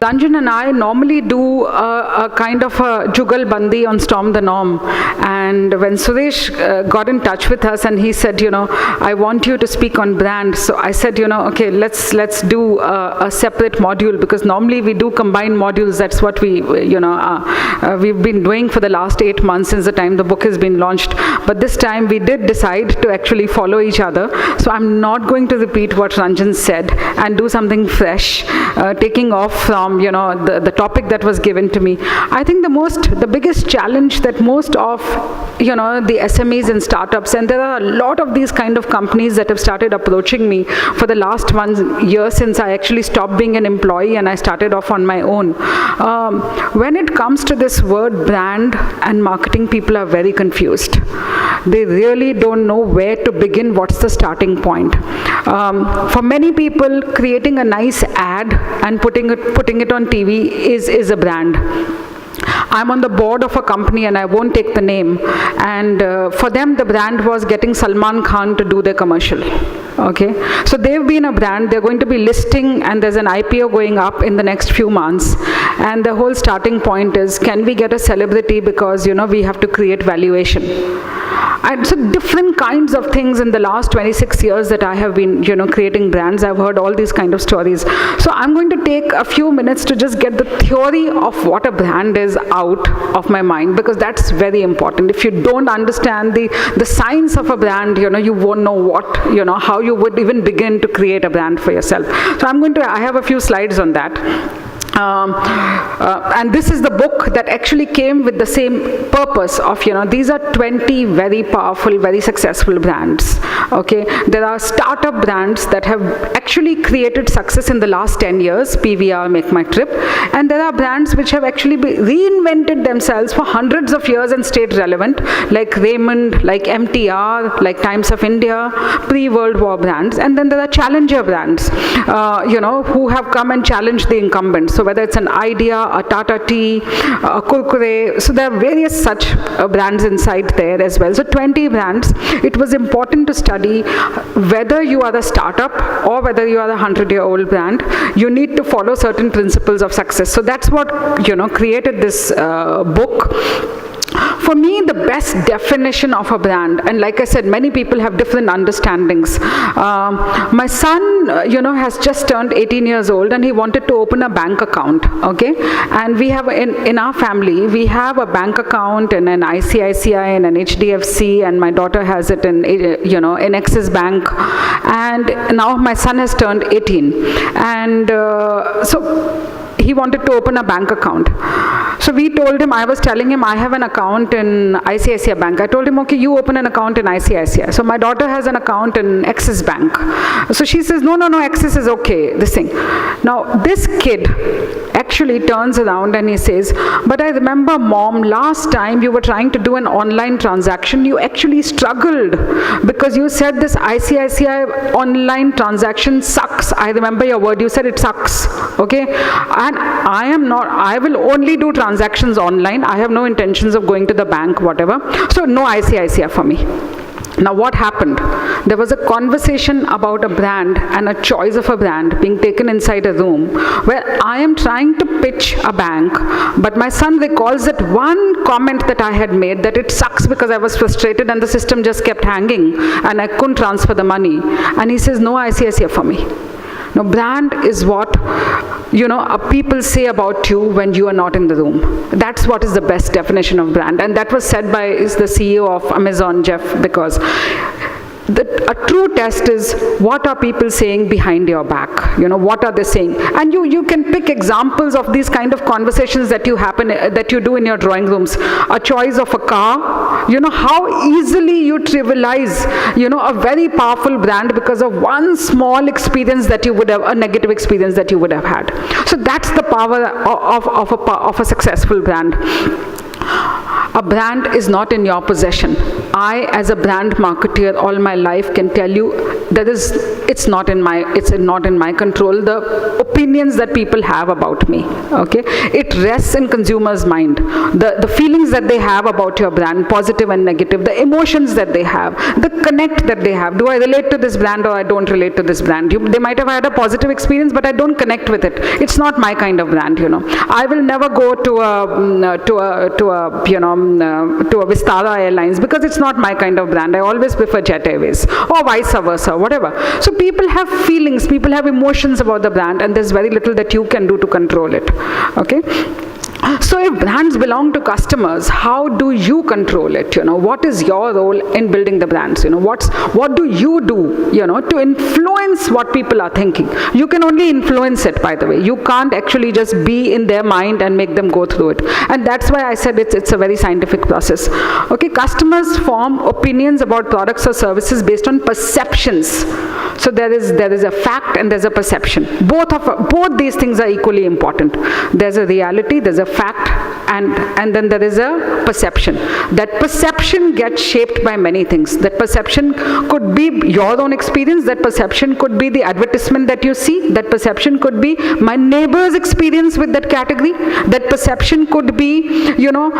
Ranjan and I normally do a kind of a jugal bandi on Storm the Norm, and when Suresh got in touch with us and he said, I want you to speak on brand, so I said, okay, let's do a separate module, because normally we do combine modules. That's what we've been doing for the last 8 months since the time the book has been launched. But this time we did decide to actually follow each other. So I'm not going to repeat what Ranjan said and do something fresh, taking off from the topic that was given to me. I think the biggest challenge that most of the SMEs and startups, and there are a lot of these kind of companies that have started approaching me for the last 1 year since I actually stopped being an employee and I started off on my own. When it comes to this word brand and marketing, people are very confused. They really don't know where to begin, what's the starting point. For many people, creating a nice ad and putting it on TV is a brand. I'm on the board of a company and I won't take the name, and for them the brand was getting Salman Khan to do their commercial. Okay, so they've been a brand, they're going to be listing, and there's an IPO going up in the next few months, and the whole starting point is, can we get a celebrity, because we have to create valuation. And so different kinds of things in the last 26 years that I have been creating brands, I've heard all these kind of stories. So I'm going to take a few minutes to just get the theory of what a brand is out of my mind, because that's very important. If you don't understand the science of a brand, you won't know how you would even begin to create a brand for yourself. So I have a few slides on that. And this is the book that actually came with the same purpose of, these are 20 very powerful, very successful brands. Okay, there are startup brands that have actually created success in the last 10 years, PVR, Make My Trip, and there are brands which have actually reinvented themselves for hundreds of years and stayed relevant, like Raymond, like MTR, like Times of India, pre-World War brands. And then there are challenger brands, who have come and challenged the incumbents. So whether it's an Idea, a Tata Tea, a Kurkure, so there are various such brands inside there as well. So 20 brands. It was important to study whether you are a startup or whether you are a 100-year-old brand. You need to follow certain principles of success. So that's what created this book. For me, the best definition of a brand, and like I said, many people have different understandings. My son, has just turned 18 years old and he wanted to open a bank account, okay? And we have, in our family, we have a bank account in an ICICI and an HDFC, and my daughter has it in Axis Bank. And now my son has turned 18. And so he wanted to open a bank account. So we told him, I was telling him I have an account in ICICI Bank. I told him, okay, you open an account in ICICI. So my daughter has an account in Axis Bank. So she says, no, Axis is okay, this thing. Now this kid actually turns around and he says, but I remember, Mom, last time you were trying to do an online transaction, you actually struggled because you said this ICICI online transaction sucks. I remember your word, you said it sucks, okay? And I will only do transactions online. I have no intentions of going to the bank, whatever. So no ICICI for me. Now what happened? There was a conversation about a brand and a choice of a brand being taken inside a room where I am trying to pitch a bank, but my son recalls that one comment that I had made, that it sucks because I was frustrated and the system just kept hanging and I couldn't transfer the money. And he says, no ICICI for me. Now, brand is what, people say about you when you are not in the room. That's what is the best definition of brand. And that was said by the CEO of Amazon, Jeff, because a true test is, what are people saying behind your back? What are they saying? And you can pick examples of these kind of conversations that you do in your drawing rooms. A choice of a car, how easily you trivialize, a very powerful brand because of one small experience that you would have, a negative experience that you would have had. So that's the power of a successful brand. A brand is not in your possession. I, as a brand marketeer, all my life can tell you that it's not in my control, the opinions that people have about me. Okay, it rests in consumers' mind. The feelings that they have about your brand, positive and negative, the emotions that they have, the connect that they have. Do I relate to this brand or I don't relate to this brand? They might have had a positive experience, but I don't connect with it. It's not my kind of brand, you know. I will never go to a Vistara Airlines because it's not my kind of brand. I always prefer Jet Airways, or vice versa, whatever. So people have feelings, people have emotions about the brand, and there's very little that you can do to control it. Okay. So if brands belong to customers, how do you control it? You know, what is your role in building the brands? You know, what do you do, you know, to influence what people are thinking? You can only influence it, by the way. You can't actually just be in their mind and make them go through it. And that's why I said it's a very scientific process. Okay, customers form opinions about products or services based on perceptions. So there is a fact and there's a perception. Both these things are equally important. There's a reality, there's a fact, and then there is a perception. That perception gets shaped by many things. That perception could be your own experience, that perception could be the advertisement that you see, that perception could be my neighbor's experience with that category, that perception could be, you know,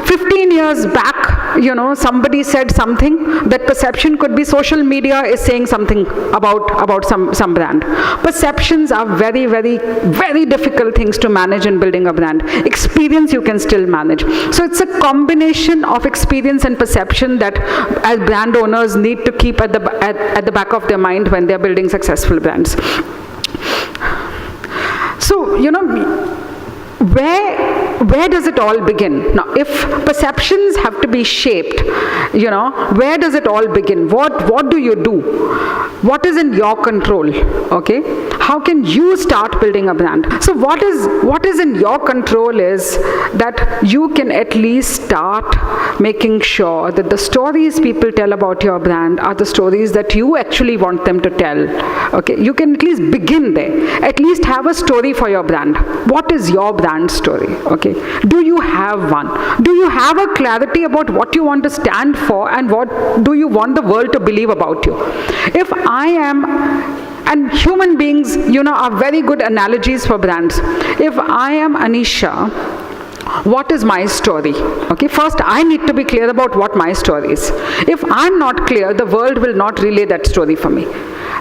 15 years back, you know, somebody said something, that perception could be social media is saying something about some brand. Perceptions are very, very, very difficult things to manage in building a brand. Experience you can still manage. So it's a combination of experience and perception that as brand owners need to keep at the back of their mind when they're building successful brands. So, you know, where does it all begin? Now, if perceptions have to be shaped, you know, where does it all begin? What do you do? What is in your control? Okay, how can you start building a brand? So what is in your control is that you can at least start making sure that the stories people tell about your brand are the stories that you actually want them to tell. Okay, you can at least begin there. At least have a story for your brand. What is your brand story? Okay, do you have one? Do you have a clarity about what you want to stand for and what do you want the world to believe about you? If I am, and human beings, you know, are very good analogies for brands. If I am Anisha, what is my story? Okay, first I need to be clear about what my story is. If I'm not clear, the world will not relay that story for me.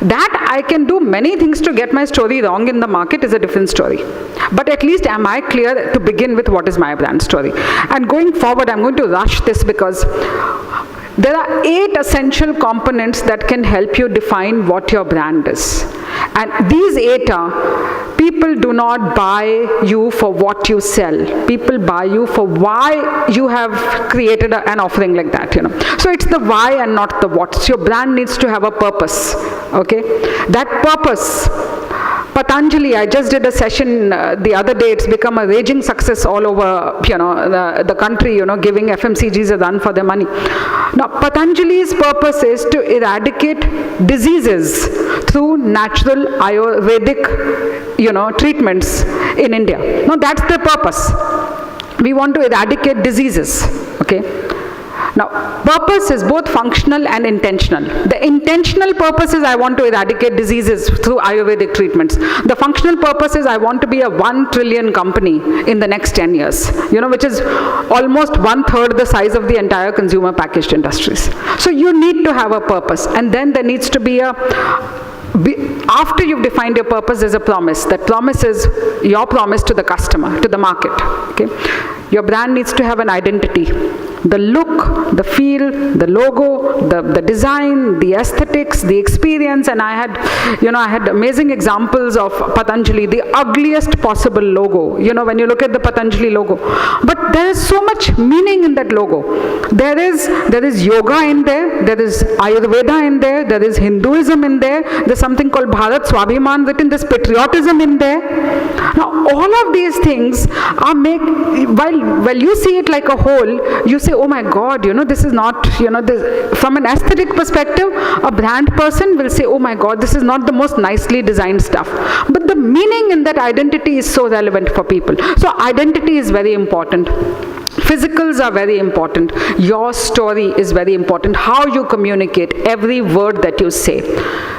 That I can do many things to get my story wrong in the market is a different story. But at least am I clear to begin with what is my brand story? And going forward, I'm going to rush this because there are 8 essential components that can help you define what your brand is. And these 8 are, people do not buy you for what you sell. People buy you for why you have created an offering like that, you know. So it's the why and not the what. So your brand needs to have a purpose, okay? That purpose, Patanjali, I just did a session the other day. It's become a raging success all over, you know, the country, you know, giving FMCGs a run for their money. Now, Patanjali's purpose is to eradicate diseases through natural Ayurvedic, you know, treatments in India. Now, that's the purpose. We want to eradicate diseases, okay? Now, purpose is both functional and intentional. The intentional purpose is I want to eradicate diseases through Ayurvedic treatments. The functional purpose is I want to be a 1 trillion company in the next 10 years, you know, which is almost 1/3 the size of the entire consumer packaged industries. So you need to have a purpose, and then there needs to be after you've defined your purpose, there's a promise. That promise is your promise to the customer, to the market, okay? Your brand needs to have an identity. The look, the feel, the logo, the design, the aesthetics, the experience, and I had amazing examples of Patanjali, the ugliest possible logo, you know, when you look at the Patanjali logo. But there is so much meaning in that logo. There is yoga in there, there is Ayurveda in there is Hinduism in there, there's something called Bharat Swabhiman written, there's patriotism in there. Now, all of these things are while you see it like a whole, you say, oh my God, you know, this is not, you know, this, from an aesthetic perspective, a brand person will say, oh my God, this is not the most nicely designed stuff. But the meaning in that identity is so relevant for people. So identity is very important. Physicals are very important. Your story is very important. How you communicate, every word that you say.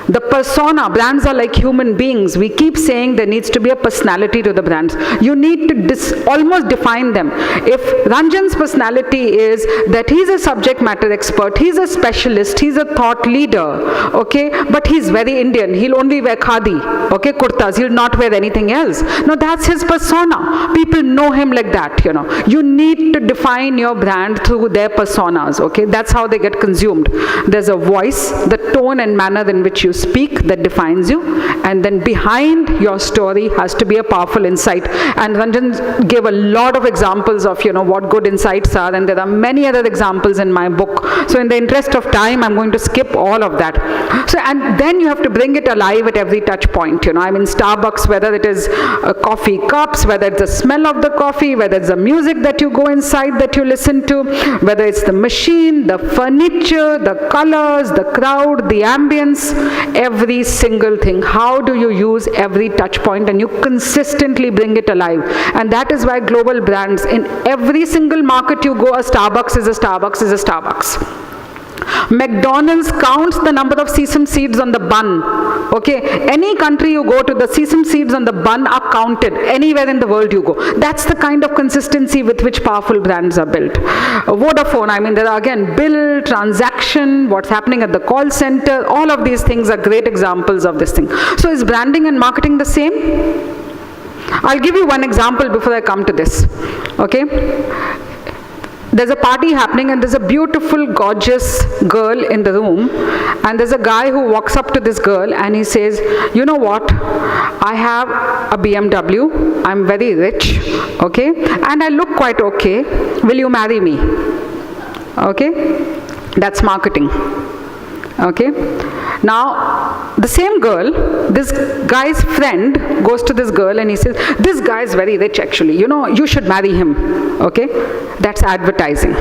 The persona, brands are like human beings. We keep saying there needs to be a personality to the brands. You need to almost define them. If Ranjan's personality is that he's a subject matter expert, he's a specialist, he's a thought leader, okay, but he's very Indian. He'll only wear khadi, okay, kurtas. He'll not wear anything else. No, that's his persona. People know him like that, you know. You need to define your brand through their personas, okay. That's how they get consumed. There's a voice, the tone and manner in which you speak that defines you, and then behind your story has to be a powerful insight. And Ranjan gave a lot of examples of, you know, what good insights are, and there are many other examples in my book. So in the interest of time, I'm going to skip all of that. So, and then you have to bring it alive at every touch point, you know. I mean, Starbucks, whether it is coffee cups, whether it's the smell of the coffee, whether it's the music that you go inside that you listen to, whether it's the machine, the furniture, the colors, the crowd, the ambience, every single thing. How do you use every touch point, and you consistently bring it alive? And that is why global brands, in every single market you go, a Starbucks is a Starbucks is a Starbucks. McDonald's counts the number of sesame seeds on the bun. Okay, any country you go to, the sesame seeds on the bun are counted. Anywhere in the world you go. That's the kind of consistency with which powerful brands are built. Vodafone, I mean, there are again bill, transaction, what's happening at the call center. All of these things are great examples of this thing. So is branding and marketing the same? I'll give you one example before I come to this. Okay. There's a party happening and there's a beautiful, gorgeous girl in the room, and there's a guy who walks up to this girl and he says, you know what, I have a BMW, I'm very rich, okay, and I look quite okay, will you marry me? Okay, that's marketing. Okay, now the same girl, this guy's friend goes to this girl and he says, this guy is very rich actually, you know, you should marry him. Okay, that's advertising.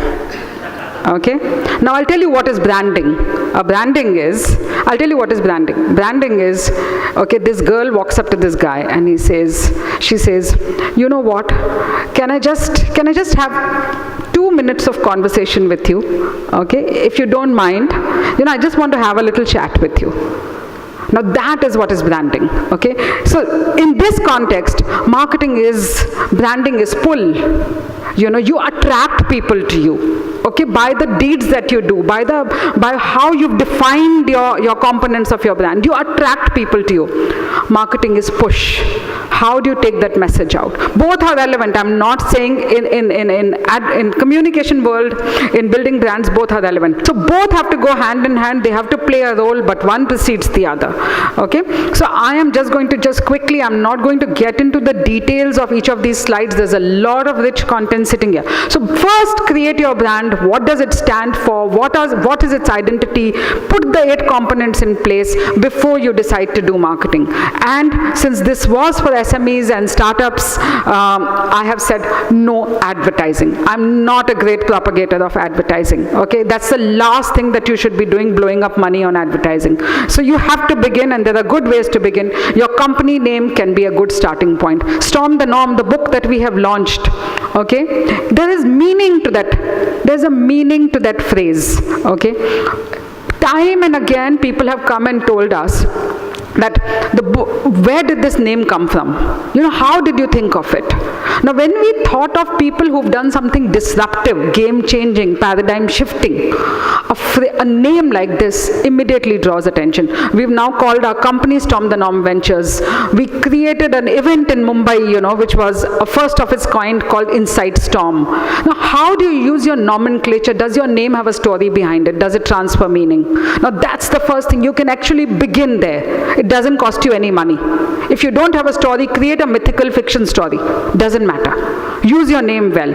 Okay, now I'll tell you what is branding. I'll tell you what is branding. Branding is, okay, this girl walks up to this guy and she says, you know what, can I just have 2 minutes of conversation with you, okay, if you don't mind, you know, I just want to have a little chat with you. Now that is what is branding, okay. So in this context, branding is pull. You know, you attract people to you, okay, by the deeds that you do, by how you've defined your components of your brand. You attract people to you. Marketing is push. How do you take that message out? Both are relevant. I'm not saying in communication world, in building brands, both are relevant. So both have to go hand in hand. They have to play a role, but one precedes the other. Okay. So I am just going to quickly, I'm not going to get into the details of each of these slides. There's a lot of rich content sitting here. So first, create your brand. What does it stand for? What is its identity? Put the 8 components in place before you decide to do marketing. And since this was for SMEs and startups, I have said no advertising. I'm not a great propagator of advertising. Okay, that's the last thing that you should be doing, blowing up money on advertising. So you have to begin, and there are good ways to begin. Your company name can be a good starting point. Storm the Norm, the book that we have launched. Okay, there is meaning to that. There's a meaning to that phrase. Okay, time and again people have come and told us that where did this name come from? You know, how did you think of it? Now, when we thought of people who've done something disruptive, game-changing, paradigm-shifting, a name like this immediately draws attention. We've now called our company Storm the Norm Ventures. We created an event in Mumbai, you know, which was a first of its kind called Inside Storm. Now, how do you use your nomenclature? Does your name have a story behind it? Does it transfer meaning? Now, that's the first thing. You can actually begin there. It doesn't cost you any money. If you don't have a story, create a mythical fiction story. Doesn't matter. Use your name well.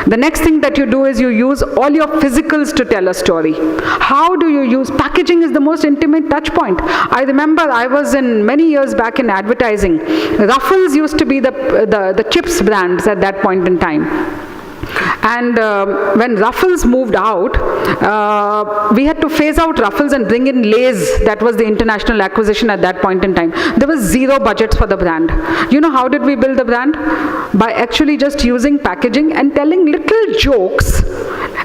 The next thing that you do is you use all your physicals to tell a story. How do you use? Packaging is the most intimate touch point. I remember I was many years back in advertising. Ruffles used to be the chips brands at that point in time. And when Ruffles moved out, we had to phase out Ruffles and bring in Lay's. That was the international acquisition at that point in time. There was zero budgets for the brand. You know how did we build the brand? By actually just using packaging and telling little jokes.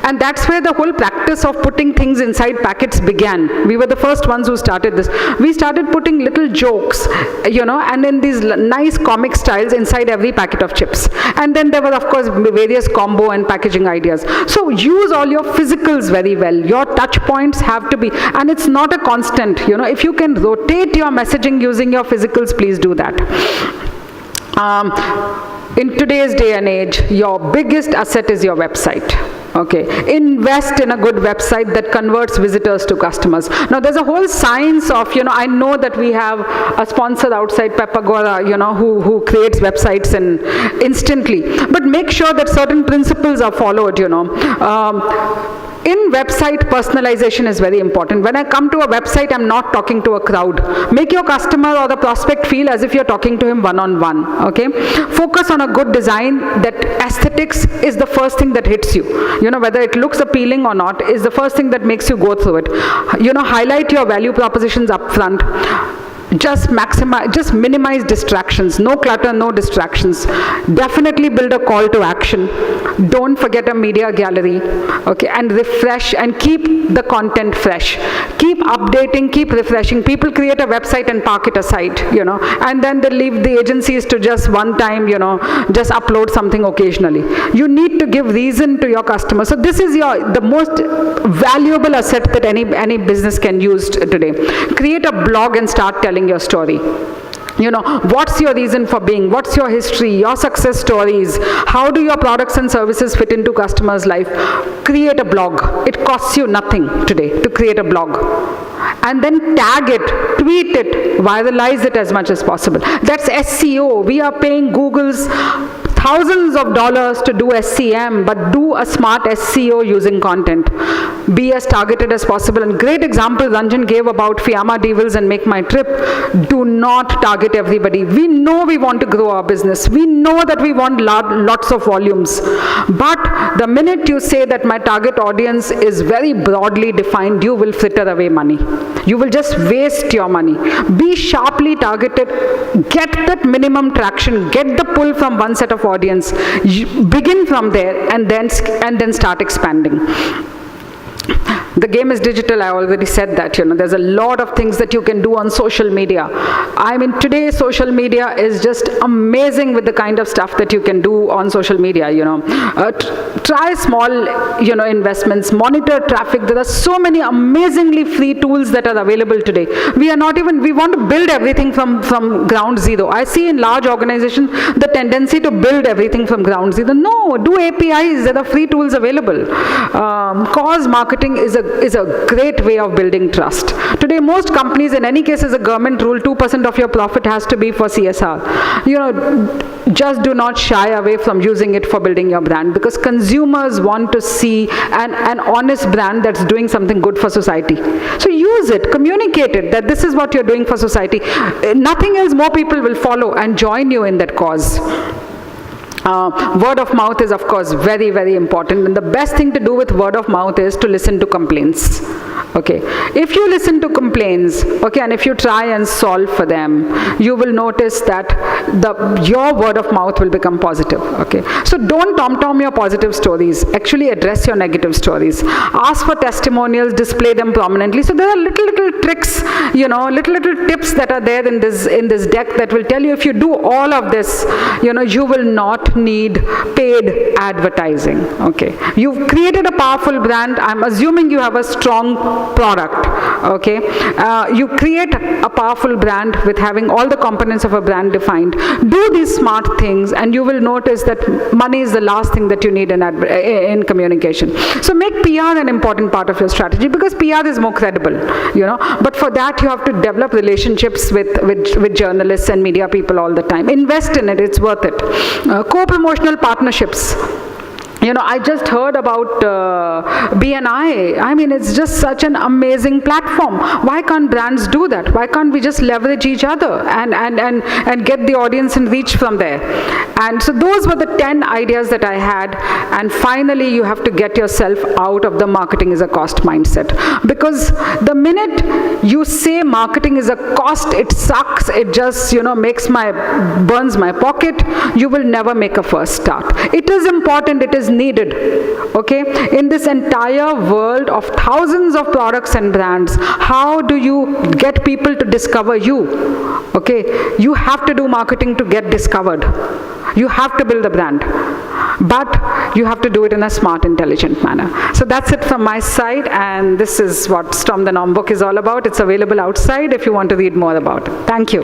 And that's where the whole practice of putting things inside packets began. We were the first ones who started this. We started putting little jokes, and in these nice comic styles inside every packet of chips. And then there were, of course, various combo and packaging ideas. So use all your physicals very well. Your touch points have to be, and it's not a constant. If you can rotate your messaging using your physicals, please do that. In today's day and age, your biggest asset is your website. Okay, invest in a good website that converts visitors to customers. Now, there's a whole science of, I know that we have a sponsor outside, Pepagora, who creates websites and instantly, but make sure that certain principles are followed, In website, personalization is very important. When I come to a website, I'm not talking to a crowd. Make your customer or the prospect feel as if you're talking to him one-on-one, okay? Focus on a good design. That aesthetics is the first thing that hits you. Whether it looks appealing or not is the first thing that makes you go through it. Highlight your value propositions up front. Just minimize distractions. No clutter, no distractions. Definitely build a call to action. Don't forget a media gallery, okay? And refresh and keep the content fresh. Keep updating, keep refreshing. People create a website and park it aside, and then they leave the agencies to just one time, just upload something occasionally. You need to give reason to your customers. So this is the most valuable asset that any business can use today. Create a blog and start telling your story. What's your reason for being? What's your history? Your success stories? How do your products and services fit into customers' life? Create a blog. It costs you nothing today to create a blog. And then tag it, tweet it, viralize it as much as possible. That's SEO. We are paying Google's thousands of dollars to do SCM, but do a smart SEO using content. Be as targeted as possible. And great example Ranjan gave about Fiamma Devils and Make My Trip. Do not target everybody. We know we want to grow our business. We know that we want lots of volumes. But the minute you say that my target audience is very broadly defined, you will fritter away money. You will just waste your money. Be sharply targeted. Get that minimum traction. Get the pull from one set of audience. Begin from there and then start expanding. The game is digital, I already said that, there's a lot of things that you can do on social media. I mean, today social media is just amazing with the kind of stuff that you can do on social media, Try small, investments, monitor traffic. There are so many amazingly free tools that are available today. We want to build everything from ground zero. I see in large organizations the tendency to build everything from ground zero. No, do APIs, there are free tools available. Cause marketing is a great way of building trust. Today, most companies, in any case, is a government rule, 2% of your profit has to be for CSR. Just do not shy away from using it for building your brand, because consumers want to see an honest brand that's doing something good for society. So use it, communicate it, that this is what you're doing for society. Nothing else, more people will follow and join you in that cause. Word of mouth is, of course, very, very important. And the best thing to do with word of mouth is to listen to complaints. Okay. If you listen to complaints, okay, and if you try and solve for them, you will notice that your word of mouth will become positive. Okay. So don't tom-tom your positive stories. Actually address your negative stories. Ask for testimonials, display them prominently. So there are little tricks, little tips that are there in this deck that will tell you if you do all of this, you will not need paid advertising. Okay. You've created a powerful brand. I'm assuming you have a strong product. Okay. You create a powerful brand with having all the components of a brand defined. Do these smart things and you will notice that money is the last thing that you need in communication. So make PR an important part of your strategy, because PR is more credible, But for that you have to develop relationships with journalists and media people all the time. Invest in it. It's worth it. Co-promotional partnerships. I just heard about BNI. I mean, it's just such an amazing platform. Why can't brands do that? Why can't we just leverage each other and get the audience and reach from there? And so those were the 10 ideas that I had. And finally, you have to get yourself out of the marketing is a cost mindset. Because the minute you say marketing is a cost, it sucks, it just, burns my pocket, you will never make a first start. It is important, it is needed, okay? In this entire world of thousands of products and brands, how do you get people to discover you? Okay, you have to do marketing to get discovered. You have to build a brand, but you have to do it in a smart, intelligent manner. So that's it from my side, and this is what Storm the Norm book is all about. It's available outside if you want to read more about it. Thank you.